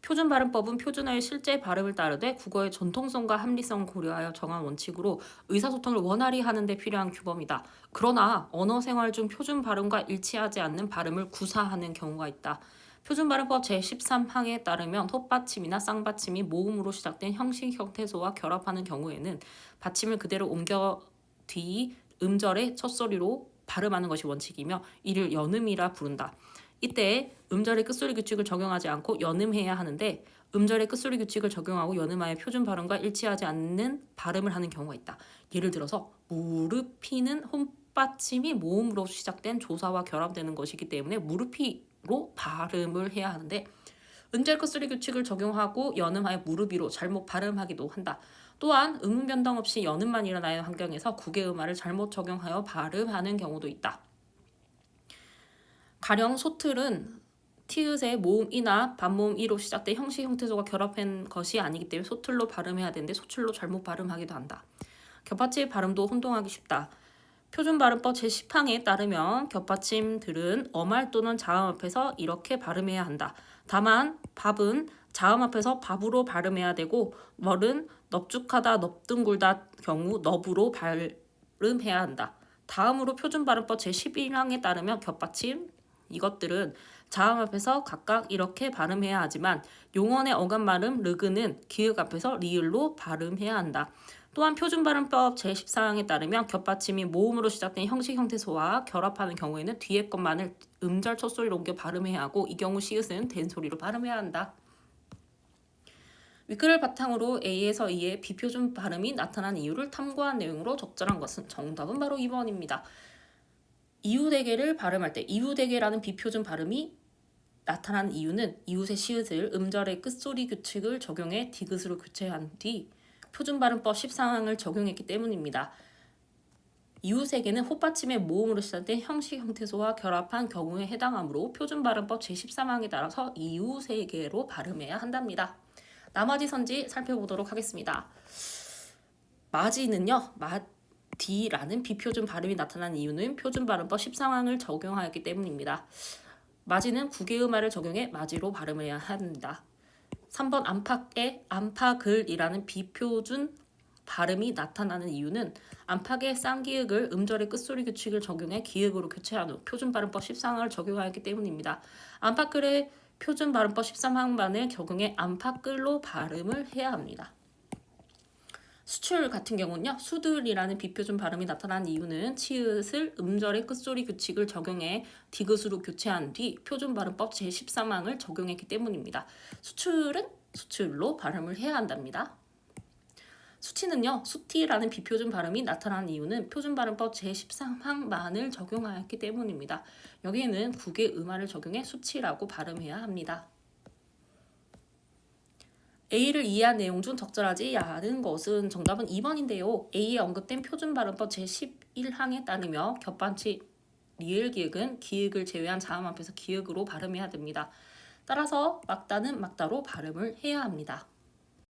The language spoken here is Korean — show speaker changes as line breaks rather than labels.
표준 발음법은 표준어의 실제 발음을 따르되 국어의 전통성과 합리성을 고려하여 정한 원칙으로 의사소통을 원활히 하는 데 필요한 규범이다. 그러나 언어 생활 중 표준 발음과 일치하지 않는 발음을 구사하는 경우가 있다. 표준 발음법 제13항에 따르면 헛받침이나 쌍받침이 모음으로 시작된 형식 형태소와 결합하는 경우에는 받침을 그대로 옮겨 뒤 음절의 첫소리로 발음하는 것이 원칙이며 이를 연음이라 부른다. 이때 음절의 끝소리 규칙을 적용하지 않고 연음해야 하는데 음절의 끝소리 규칙을 적용하고 연음하여 표준 발음과 일치하지 않는 발음을 하는 경우가 있다. 예를 들어서 무르피는 혼받침이 모음으로 시작된 조사와 결합되는 것이기 때문에 무르피로 발음을 해야 하는데 음절 끝소리 규칙을 적용하고 연음하여 무르비로 잘못 발음하기도 한다. 또한 음운 변동 없이 연음만 일어나는 환경에서 국외음화를 잘못 적용하여 발음하는 경우도 있다. 가령 소틀은 티읕의 모음 이나 반모음 이로 시작된 형식 형태소가 결합한 것이 아니기 때문에 소틀로 발음해야 되는데 소틀로 잘못 발음하기도 한다. 겹받침 발음도 혼동하기 쉽다. 표준 발음법 제10항에 따르면 겹받침들은 어말 또는 자음 앞에서 이렇게 발음해야 한다. 다만 밥은 자음 앞에서 밥으로 발음해야 되고 널은 넙죽하다 넙둥굴다 경우 넙으로 발음해야 한다. 다음으로 표준 발음법 제11항에 따르면 겹받침 이것들은 자음 앞에서 각각 이렇게 발음해야 하지만 용언의 어감 발음 르그는 기역 앞에서 리을로 발음해야 한다. 또한 표준 발음법 제14항에 따르면 겹받침이 모음으로 시작된 형식 형태소와 결합하는 경우에는 뒤에 것만을 음절 첫소리로 옮겨 발음해야 하고 이 경우 시읒은 된소리로 발음해야 한다. 윗글을 바탕으로 A에서 E의 비표준 발음이 나타난 이유를 탐구한 내용으로 적절한 것은 정답은 바로 2번입니다. 이웃에게를 발음할 때 이웃에게라는 비표준 발음이 나타난 이유는 이웃의 시읒을 음절의 끝소리 규칙을 적용해 디귿으로 교체한 뒤 표준 발음법 14항을 적용했기 때문입니다. 이웃에게는 헛받침의 모음으로 시작된 형식 형태소와 결합한 경우에 해당하므로 표준 발음법 제13항에 따라서 이웃에게로 발음해야 한답니다. 나머지 선지 살펴보도록 하겠습니다. 마지는요. D라는 비표준 발음이 나타난 이유는 표준 발음법 13항을 적용하였기 때문입니다. 마지는 국외음화를 적용해 마지로 발음해야 합니다. 3번 안팎의 안팎을이라는 비표준 발음이 나타나는 이유는 안팎의 쌍기역을 음절의 끝소리 규칙을 적용해 기역으로 교체한 후 표준 발음법 13항을 적용하였기 때문입니다. 안팎을의 표준 발음법 13항만을 적용해 안팎을로 발음을 해야 합니다. 수출 같은 경우는요. 수들이라는 비표준 발음이 나타난 이유는 치읓을 음절의 끝소리 규칙을 적용해 디귿으로 교체한 뒤 표준 발음법 제13항을 적용했기 때문입니다. 수출은 수출로 발음을 해야 한답니다. 수치는요. 수티라는 비표준 발음이 나타난 이유는 표준 발음법 제13항만을 적용하였기 때문입니다. 여기에는 국의 음화를 적용해 수치라고 발음해야 합니다. A를 이해한 내용 중 적절하지 않은 것은 정답은 2번인데요. A에 언급된 표준 발음법 제11항에 따르며 겹받침 리을 기역은 기역을 제외한 자음 앞에서 기역으로 발음해야 됩니다. 따라서 막다는 막다로 발음을 해야 합니다.